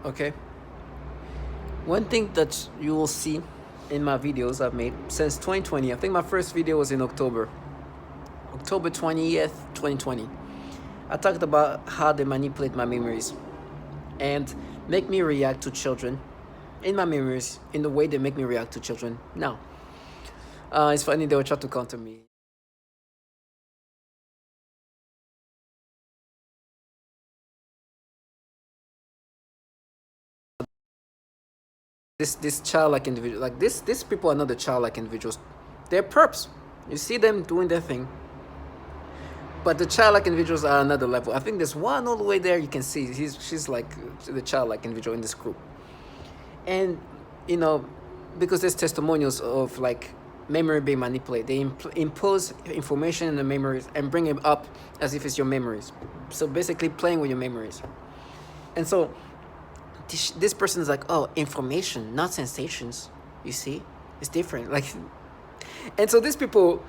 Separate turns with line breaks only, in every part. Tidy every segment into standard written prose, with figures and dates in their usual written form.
Okay. One thing that you will see in my videos I've made since 2020, I think my first video was in October 20th, 2020. I talked about how they manipulate my memories and make me react to children in my memories in the way they make me react to children now. It's funny, they will try to counter me. This childlike individual, like these people are not the childlike individuals. They're perps. You see them doing their thing. But the childlike individuals are another level. I think there's one all the way there. You can see she's like the childlike individual in this group. And you know, because there's testimonials of like memory being manipulated. They impose information in the memories and bring it up as if it's your memories. So basically, playing with your memories. And so this person is like, oh, information, not sensations. You see, it's different. Like, and so these people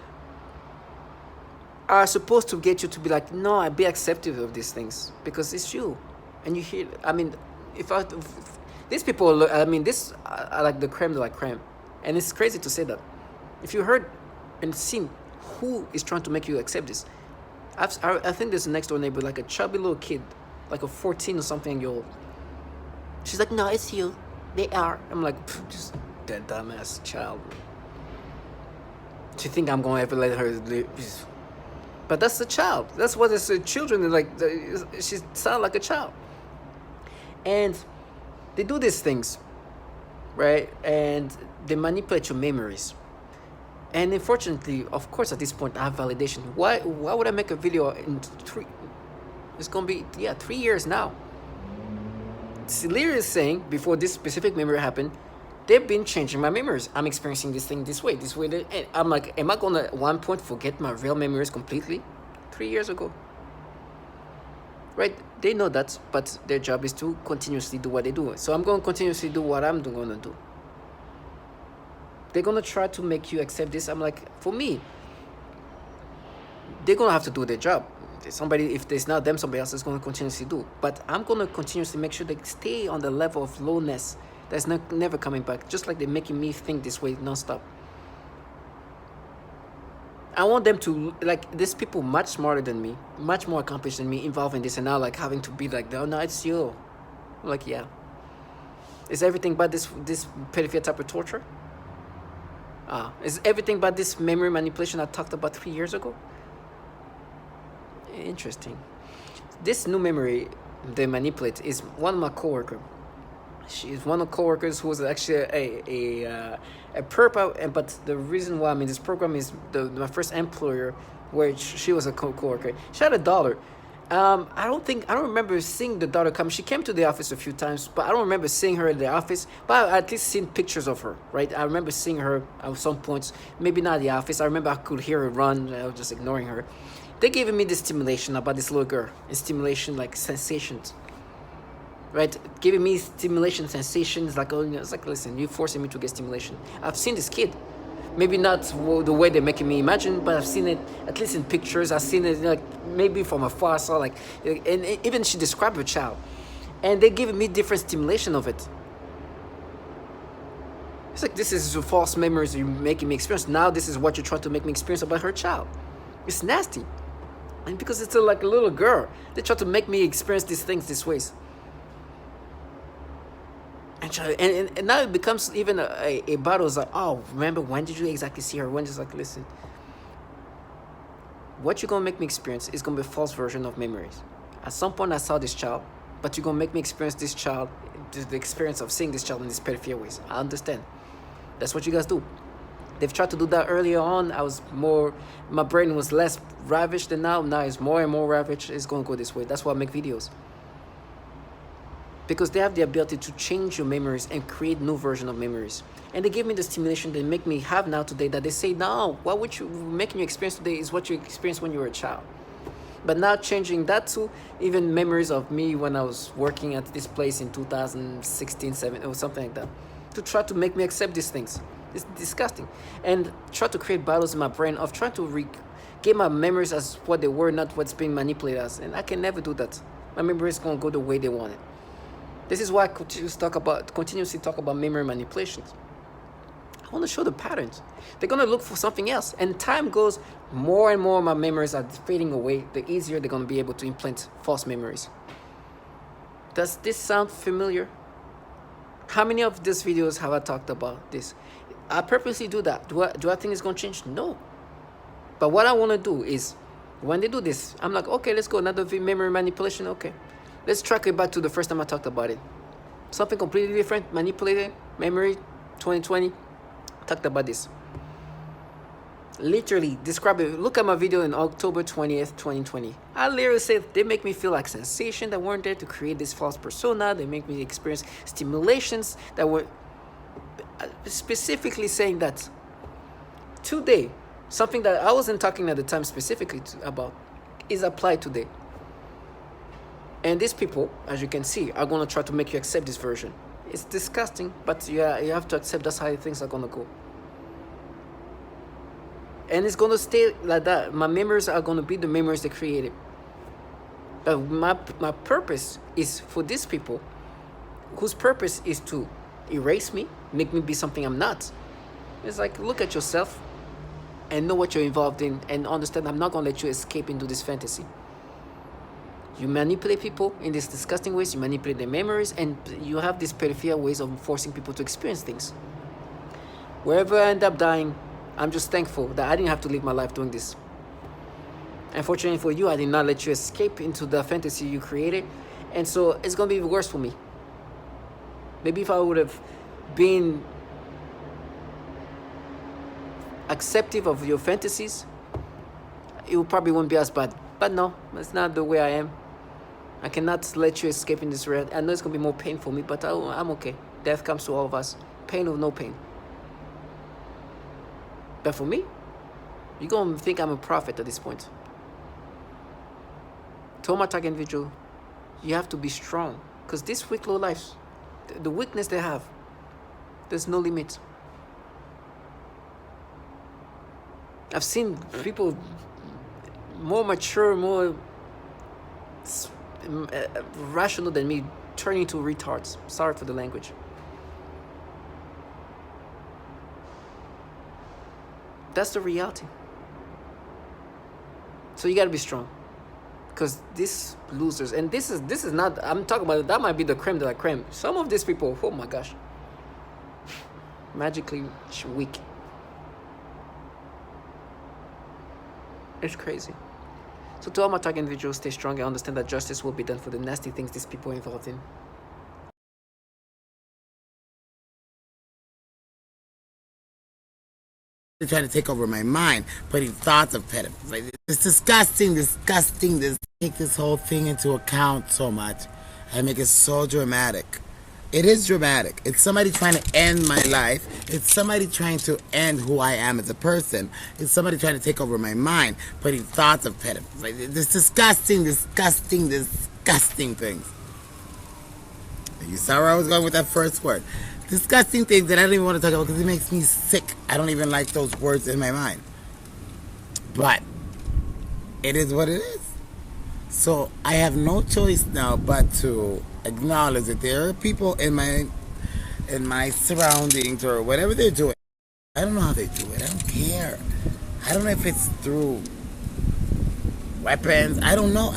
are supposed to get you to be like, no, I be accepting of these things because it's you, and you hear. I mean, if these people, I mean, this are like the creme de la creme, and it's crazy to say that. If you heard and seen who is trying to make you accept this, I think there's a next door neighbor, like a chubby little kid, like a 14 or something year old. She's like, no, it's you. They are. I'm like, just that dumbass child. Do you think I'm gonna ever let her live? But that's the child. That's what it's children like. She sounds like a child, and they do these things, right? And they manipulate your memories. And unfortunately, of course, at this point, I have validation. Why would I make a video in 3? It's gonna be 3 years now. Celia is saying before this specific memory happened, they've been changing my memories. I'm experiencing this thing this way. And I'm like, am I gonna at one point forget my real memories completely? 3 years ago, right? They know that, but their job is to continuously do what they do. So I'm gonna continuously do what I'm gonna do. They're gonna try to make you accept this. I'm like, for me, they're gonna have to do their job. If there's not them, somebody else is going to continuously do. But I'm going to continuously make sure they stay on the level of lowness that's never coming back, just like they're making me think this way nonstop. I want them to, like, these people much smarter than me, much more accomplished than me, involved in this, and now like having to be like, oh no, it's you. I'm like, yeah. Is everything but this pedophile type of torture? Is everything but this memory manipulation I talked about 3 years ago? Interesting. This new memory they manipulate is one of my coworker. She is one of the coworkers who was actually a perp. But the reason why I'm in this program is my first employer, where she was a coworker. She had a daughter. I don't remember seeing the daughter come. She came to the office a few times, but I don't remember seeing her in the office. But I at least seen pictures of her, right? I remember seeing her at some points. Maybe not the office. I remember I could hear her run. I was just ignoring her. They gave me this stimulation about this little girl. And stimulation, like sensations, right? Giving me stimulation sensations, like, oh, it's like, listen, you're forcing me to get stimulation. I've seen this kid. Maybe not the way they're making me imagine, but I've seen it at least in pictures. I've seen it like maybe from afar. I saw like, and even she described her child, and they giving me different stimulation of it. It's like, this is false memories you're making me experience. Now this is what you're trying to make me experience about her child. It's nasty. And because it's like a little girl, they try to make me experience these things this ways. And now it becomes even a battle. It's like, oh, remember, when did you exactly see her? When? Just like, listen, what you're going to make me experience is going to be a false version of memories. At some point, I saw this child, but you're going to make me experience this child, the experience of seeing this child in these pedophile ways. I understand. That's what you guys do. They've tried to do that earlier on. My brain was less ravaged than now. Now it's more and more ravaged. It's going to go this way. That's why I make videos. Because they have the ability to change your memories and create new version of memories. And they give me the stimulation they make me have now today, that they say, no, what would you making you experience today is what you experienced when you were a child. But now changing that to even memories of me when I was working at this place in 2016, 17, or something like that. To try to make me accept these things. It's disgusting. And try to create battles in my brain of trying to get my memories as what they were, not what's being manipulated as. And I can never do that. My memories going to go the way they want it. This is why I continuously talk about memory manipulations. I want to show the patterns. They're going to look for something else. And time goes, more and more my memories are fading away. The easier they're going to be able to implant false memories. Does this sound familiar? How many of these videos have I talked about this? I purposely do that. Do I think it's going to change? No. But what I want to do is, when they do this, I'm like, okay, let's go. Another memory manipulation. Okay. Let's track it back to the first time I talked about it. Something completely different. Manipulated memory 2020. Talked about this. Literally describe it. Look at my video in October 20th, 2020. I literally said they make me feel like sensation that weren't there to create this false persona. They make me experience stimulations that were specifically saying that today, something that I wasn't talking at the time specifically about, is applied today. And these people, as you can see, are going to try to make you accept this version. It's disgusting, but you have to accept that's how things are going to go. And it's going to stay like that. My memories are going to be the memories they created. But my purpose is for these people, whose purpose is to erase me, make me be something I'm not. It's like, look at yourself and know what you're involved in and understand I'm not going to let you escape into this fantasy. You manipulate people in these disgusting ways, you manipulate their memories, and you have these peripheral ways of forcing people to experience things. Wherever I end up dying, I'm just thankful that I didn't have to live my life doing this. Unfortunately for you, I did not let you escape into the fantasy you created, and so it's going to be worse for me. Maybe if I would have been acceptive of your fantasies, it would probably wouldn't be as bad. But no, that's not the way I am. I cannot let you escape in this reality. I know it's going to be more pain for me, but I'm okay. Death comes to all of us. Pain or no pain. But for me, you're going to think I'm a prophet at this point. To my target individual, you have to be strong. Because these weak low lives, the weakness they have, there's no limit. I've seen people more mature, more rational than me turning into retards. Sorry for the language. That's the reality. So you gotta be strong, because these losers, and this is not, I'm talking about, that might be the creme de la creme. Some of these people, oh my gosh, magically weak. It's crazy. So to all my target individuals, stay strong and understand that justice will be done for the nasty things these people are involved in.
They're trying to take over my mind, putting thoughts of pedophilia. It's disgusting. Take this whole thing into account so much and make it so dramatic. It is dramatic. It's somebody trying to end my life. It's somebody trying to end who I am as a person. It's somebody trying to take over my mind, putting thoughts of pedophilia. This disgusting things. You saw where I was going with that first word. Disgusting things that I don't even want to talk about because it makes me sick. I don't even like those words in my mind. But it is what it is. So I have no choice now but to acknowledge that there are people in my surroundings or whatever they're doing. I don't know how they do it. I don't care. I don't know if it's through weapons. I don't know.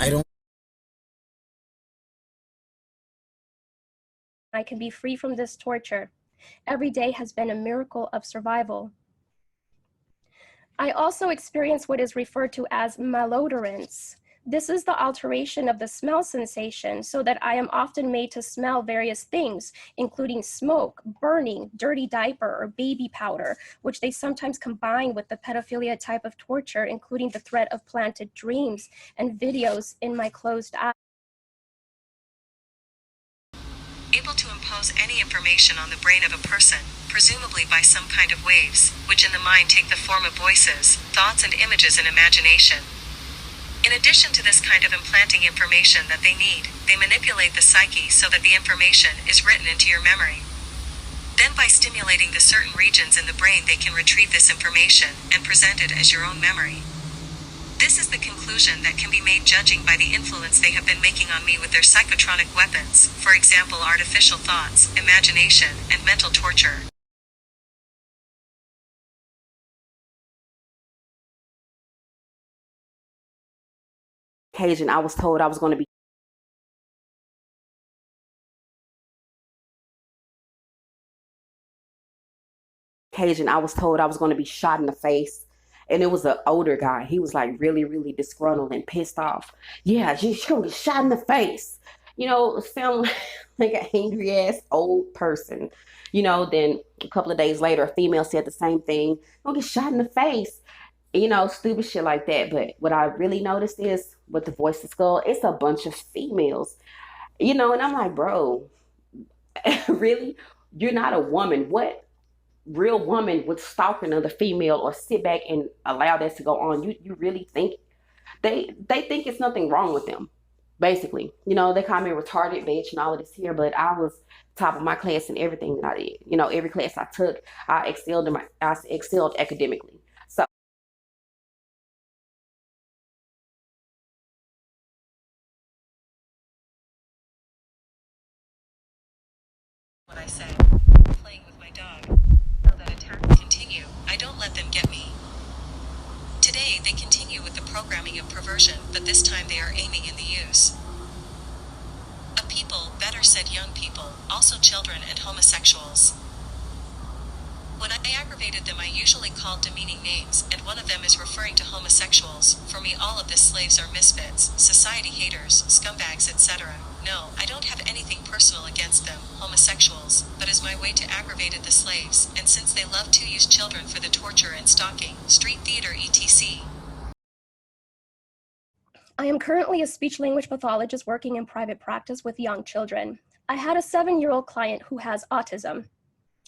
I can be free from this torture. Every day has been a miracle of survival. I also experience what is referred to as malodorance. This is the alteration of the smell sensation so that I am often made to smell various things, including smoke, burning, dirty diaper, or baby powder, which they sometimes combine with the pedophilia type of torture, including the threat of planted dreams and videos in my closed eyes.
Able to impose any information on the brain of a person, presumably by some kind of waves, which in the mind take the form of voices, thoughts, and images in imagination. In addition to this kind of implanting information that they need, they manipulate the psyche so that the information is written into your memory. Then by stimulating the certain regions in the brain they can retrieve this information and present it as your own memory. This This is the conclusion that can be made judging by the influence they have been making on me with their psychotronic weapons, for example artificial thoughts, imagination, and mental torture.
Occasion, I was told I was going to be shot in the face. And it was an older guy. He was like really, really disgruntled and pissed off. Yeah, she's gonna get shot in the face. Sound like an angry ass old person. Then a couple of days later, a female said the same thing. Gonna get shot in the face. Stupid shit like that. But what I really noticed is with the Voice of Skull, it's a bunch of females. And I'm like, bro, really? You're not a woman. What real woman would stalk another female or sit back and allow that to go on? You really think they think it's nothing wrong with them? Basically, they call me a retarded bitch and all of this here, but I was top of my class in everything that I did. Every class I took, I excelled academically. So
What I say. Playing with my dog. Now that attack continue, I don't let them get me. Today they continue with the programming of perversion, but this time they are aiming in the use. A people, better said young people, also children and homosexuals. When I aggravated them I usually called demeaning names, and one of them is referring to homosexuals. For me all of the slaves are misfits, society haters, scumbags etc. No, I don't have anything personal against them, homosexuals, but as my way to aggravate the slaves, and since they love to use children for the torture and stalking, street theater etc.
I am currently a speech-language pathologist working in private practice with young children. I had a 7-year-old client who has autism,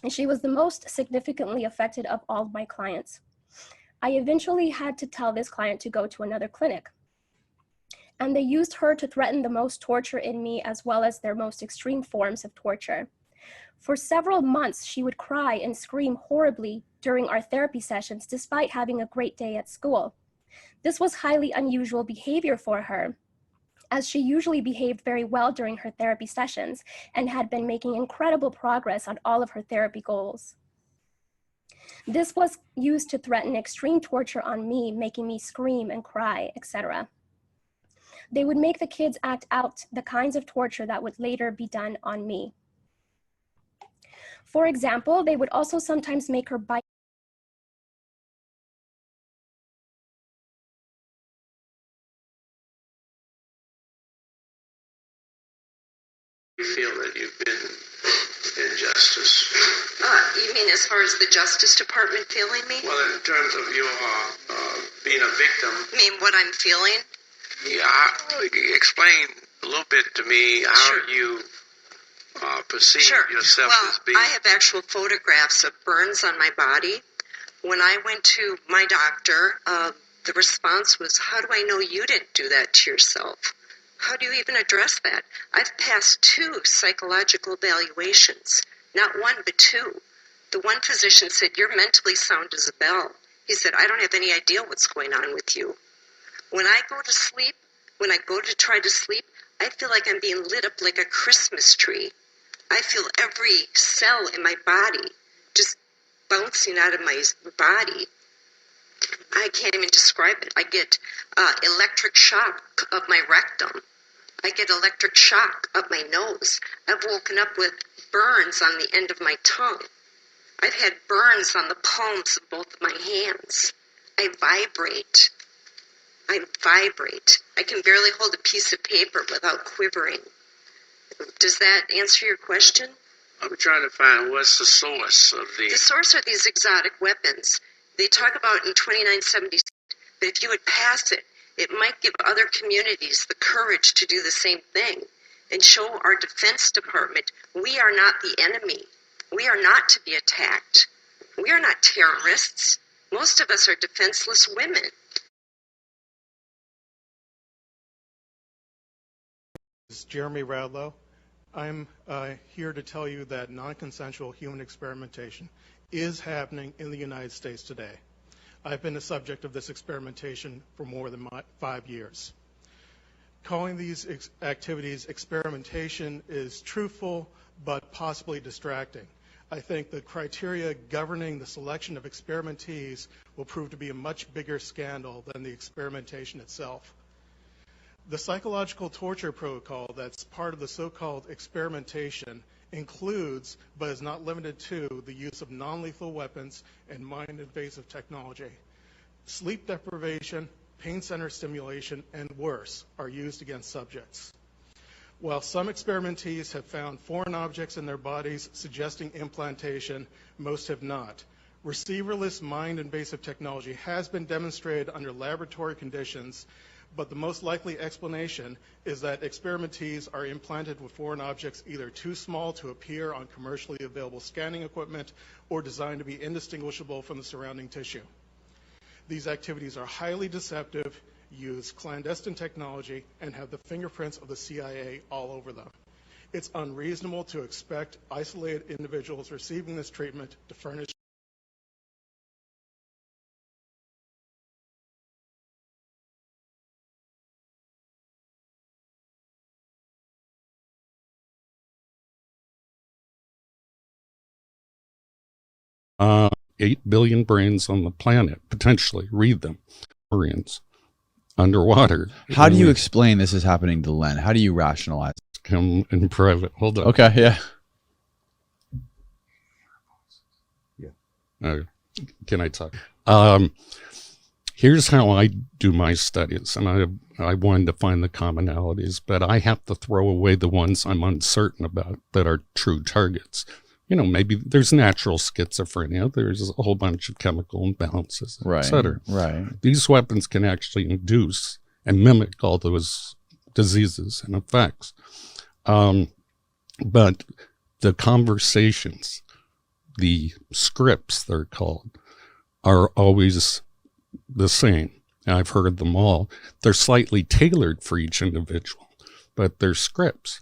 and she was the most significantly affected of all of my clients. I eventually had to tell this client to go to another clinic, and they used her to threaten the most torture in me as well as their most extreme forms of torture. For several months, she would cry and scream horribly during our therapy sessions despite having a great day at school. This was highly unusual behavior for her, as she usually behaved very well during her therapy sessions and had been making incredible progress on all of her therapy goals. This was used to threaten extreme torture on me, making me scream and cry, etc. They would make the kids act out the kinds of torture that would later be done on me. For example, they would also sometimes make her bite.
You feel that you've been injustice?
You mean as far as the Justice Department feeling me?
Well, in terms of your being a victim.
You mean what I'm feeling?
Yeah, explain a little bit to me how
Sure.
you perceive yourself
Well,
as being.
I have actual photographs of burns on my body. When I went to my doctor, the response was, how do I know you didn't do that to yourself? How do you even address that? I've passed 2 psychological evaluations, not 1 but 2. The one physician said, you're mentally sound as a bell. He said, I don't have any idea what's going on with you. When I go to sleep, when I go to try to sleep, I feel like I'm being lit up like a Christmas tree. I feel every cell in my body just bouncing out of my body. I can't even describe it. I get electric shock of my rectum. I get electric shock up my nose. I've woken up with burns on the end of my tongue. I've had burns on the palms of both of my hands. I vibrate. I can barely hold a piece of paper without quivering. Does that answer your question?
I'm trying to find what's the source of
The source are these exotic weapons. They talk about in 2976, but if you would pass it, it might give other communities the courage to do the same thing and show our Defense Department we are not the enemy. We are not to be attacked. We are not terrorists. Most of us are defenseless women.
This is Jeremy Radlow. I'm here to tell you that non-consensual human experimentation is happening in the United States today. I've been the subject of this experimentation for more than 5 years. Calling these activities experimentation is truthful but possibly distracting. I think the criteria governing the selection of experimentees will prove to be a much bigger scandal than the experimentation itself. The psychological torture protocol that's part of the so-called experimentation includes, but is not limited to, the use of non-lethal weapons and mind-invasive technology. Sleep deprivation, pain center stimulation, and worse are used against subjects. While some experimentees have found foreign objects in their bodies suggesting implantation, most have not. Receiverless mind-invasive technology has been demonstrated under laboratory conditions, but the most likely explanation is that experimentees are implanted with foreign objects either too small to appear on commercially available scanning equipment or designed to be indistinguishable from the surrounding tissue. These activities are highly deceptive, use clandestine technology, and have the fingerprints of the CIA all over them. It's unreasonable to expect isolated individuals receiving this treatment to furnish
uh, 8 billion brains on the planet, potentially. Read them. Marines. Underwater.
How do you explain this is happening to Len? How do you rationalize it?
Come in private. Hold on.
Okay, yeah.
Can I talk? Here's how I do my studies, and I wanted to find the commonalities, but I have to throw away the ones I'm uncertain about that are true targets. You know, maybe there's natural schizophrenia, there's a whole bunch of chemical imbalances, et cetera.
Right.
These weapons can actually induce and mimic all those diseases and effects. But the conversations, the scripts, they're called, are always the same. I've heard them all. They're slightly tailored for each individual, but they're scripts.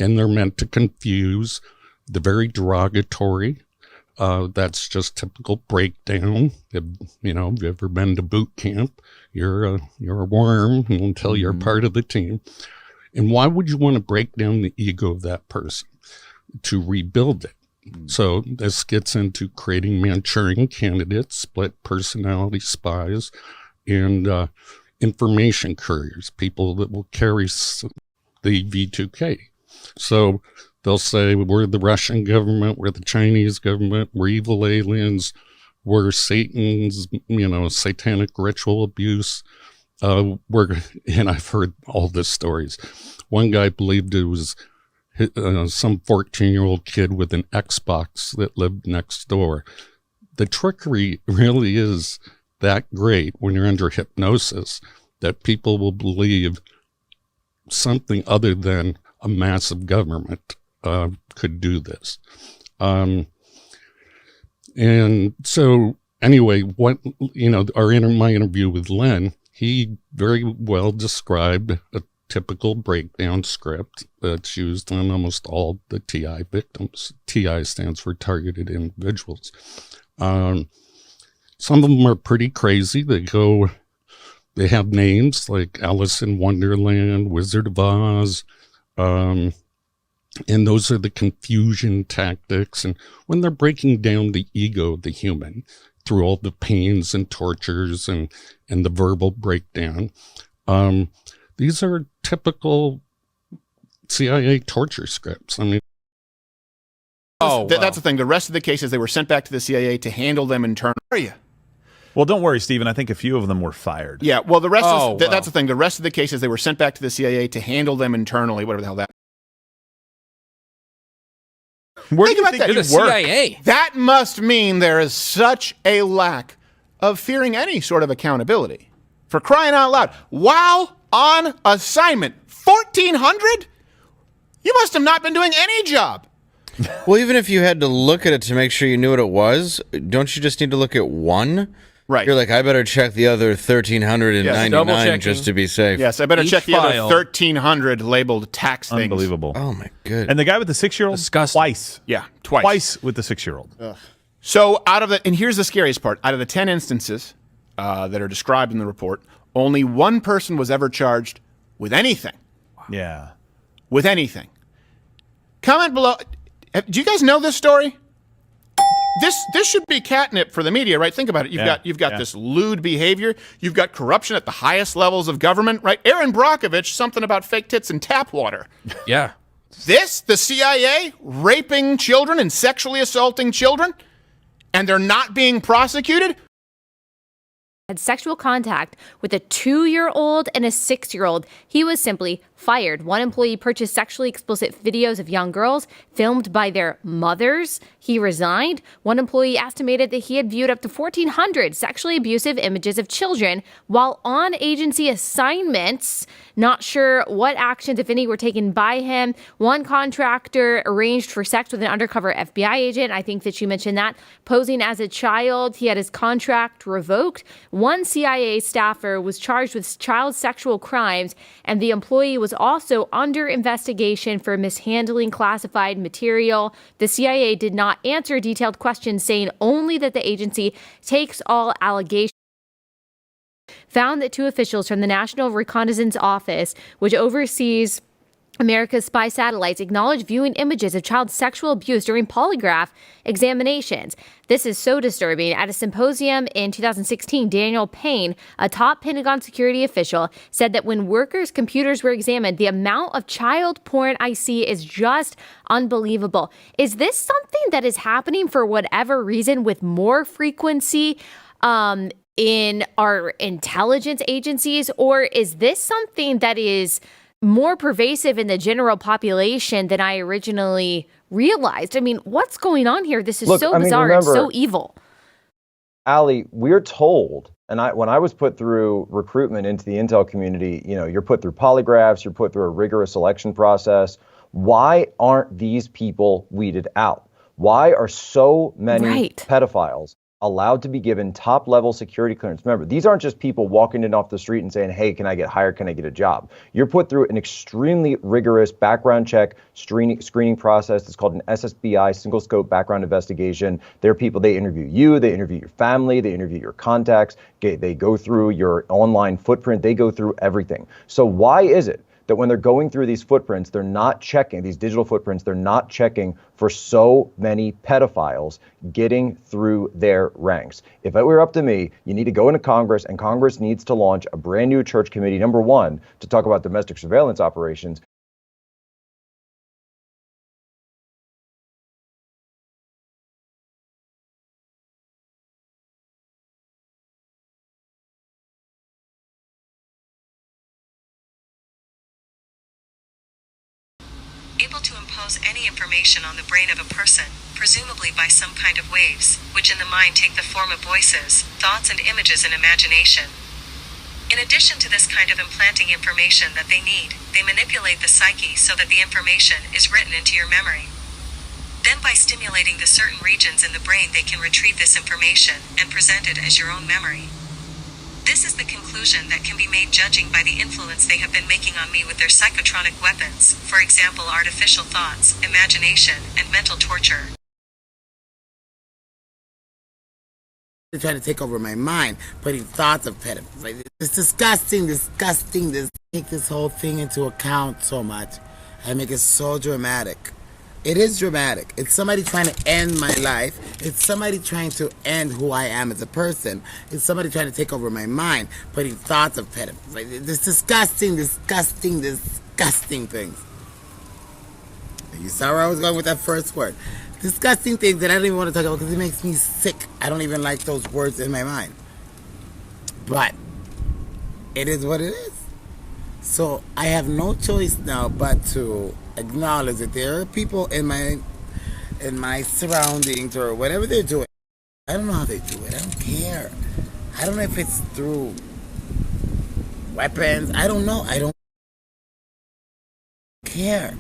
And they're meant to confuse the very derogatory. That's just typical breakdown. You know, have you ever been to boot camp? You're a worm until you're part of the team. And why would you want to break down the ego of that person? To rebuild it. So this gets into creating Manchurian candidates, split personality spies, and information couriers, people that will carry the V2K. So they'll say, we're the Russian government, we're the Chinese government, we're evil aliens, we're Satan's, satanic ritual abuse. And I've heard all the stories. One guy believed it was some 14-year-old kid with an Xbox that lived next door. The trickery really is that great when you're under hypnosis that people will believe something other than a massive government could do this. And so anyway, my interview with Len, he very well described a typical breakdown script that's used on almost all the TI victims. TI stands for targeted individuals. Some of them are pretty crazy. They have names like Alice in Wonderland, Wizard of Oz, and those are the confusion tactics. And when they're breaking down the ego of the human through all the pains and tortures and the verbal breakdown, these are typical CIA torture scripts. I mean,
that's the thing. The rest of the cases, they were sent back to the CIA to handle them internally. Where are you?
Well, don't worry, Stephen. I think a few of them were fired.
Yeah, well, the rest that's the thing. The rest of the cases, they were sent back to the CIA to handle them internally, whatever the hell that.
Where do you think you work?
CIA.
That must mean there is such a lack of fearing any sort of accountability. For crying out loud. While on assignment, 1,400? You must have not been doing any job.
Well, even if you had to look at it to make sure you knew what it was, don't you just need to look at one?
Right.
You're like, I better check the other 1,399 just to be safe.
Yes, I better check the other 1,300 labeled tax things.
Unbelievable.
Oh, my goodness.
And the guy with the 6-year-old?
Disgusting.
Twice.
Yeah, twice.
Twice with the 6-year-old.
So and here's the scariest part, out of the 10 instances that are described in the report, only one person was ever charged with anything.
Yeah.
With anything. Comment below. Do you guys know this story? This should be catnip for the media, right? Think about it. You've got this lewd behavior. You've got corruption at the highest levels of government, right? Aaron Brockovich, something about fake tits and tap water.
Yeah.
The CIA, raping children and sexually assaulting children, and they're not being prosecuted?
Had sexual contact with a 2-year-old and a 6-year-old. He was simply fired. One employee purchased sexually explicit videos of young girls filmed by their mothers. He resigned. One employee estimated that he had viewed up to 1,400 sexually abusive images of children while on agency assignments. Not sure what actions, if any, were taken by him. One contractor arranged for sex with an undercover FBI agent. I think that you mentioned that. Posing as a child, he had his contract revoked. One CIA staffer was charged with child sexual crimes, and the employee was also under investigation for mishandling classified material. The CIA did not answer detailed questions, saying only that the agency takes all allegations. Found that 2 officials from the National Reconnaissance Office, which oversees America's spy satellites, acknowledged viewing images of child sexual abuse during polygraph examinations. This is so disturbing. At a symposium in 2016, Daniel Payne, a top Pentagon security official, said that when workers' computers were examined, the amount of child porn I see is just unbelievable. Is this something that is happening for whatever reason with more frequency in our intelligence agencies, or is this something that is more pervasive in the general population than I originally realized? I mean, what's going on here? This is so bizarre. Remember, it's so evil.
Allie, we're told, and when I was put through recruitment into the intel community, you're put through polygraphs, you're put through a rigorous selection process. Why aren't these people weeded out? Why are so many pedophiles allowed to be given top-level security clearance? Remember, these aren't just people walking in off the street and saying, hey, can I get hired? Can I get a job? You're put through an extremely rigorous background check screening process. It's called an SSBI, single scope background investigation. There are people, they interview you, they interview your family, they interview your contacts, they go through your online footprint, they go through everything. So why is it that when they're going through these footprints, they're not checking, these digital footprints, they're not checking for so many pedophiles getting through their ranks? If it were up to me, you need to go into Congress, and Congress needs to launch a brand new church committee, number one, to talk about domestic surveillance operations.
Able to impose any information on the brain of a person, presumably by some kind of waves, which in the mind take the form of voices, thoughts and images in imagination. In addition to this kind of implanting information that they need, they manipulate the psyche so that the information is written into your memory. Then by stimulating the certain regions in the brain, they can retrieve this information and present it as your own memory. This is the conclusion that can be made judging by the influence they have been making on me with their psychotronic weapons, for example artificial thoughts, imagination, and mental torture.
They're trying to take over my mind, putting thoughts of pedophilia. It's disgusting. Take this whole thing into account so much and make it so dramatic. It is dramatic. It's somebody trying to end my life. It's somebody trying to end who I am as a person. It's somebody trying to take over my mind, putting thoughts of pedophilia. It's disgusting things. You saw where I was going with that first word. Disgusting things that I don't even want to talk about because it makes me sick. I don't even like those words in my mind. But it is what it is. So I have no choice now but to acknowledge that there are people in my surroundings or whatever they're doing. I don't know how they do it. I don't care. I don't know if it's through weapons. I don't know. I don't care.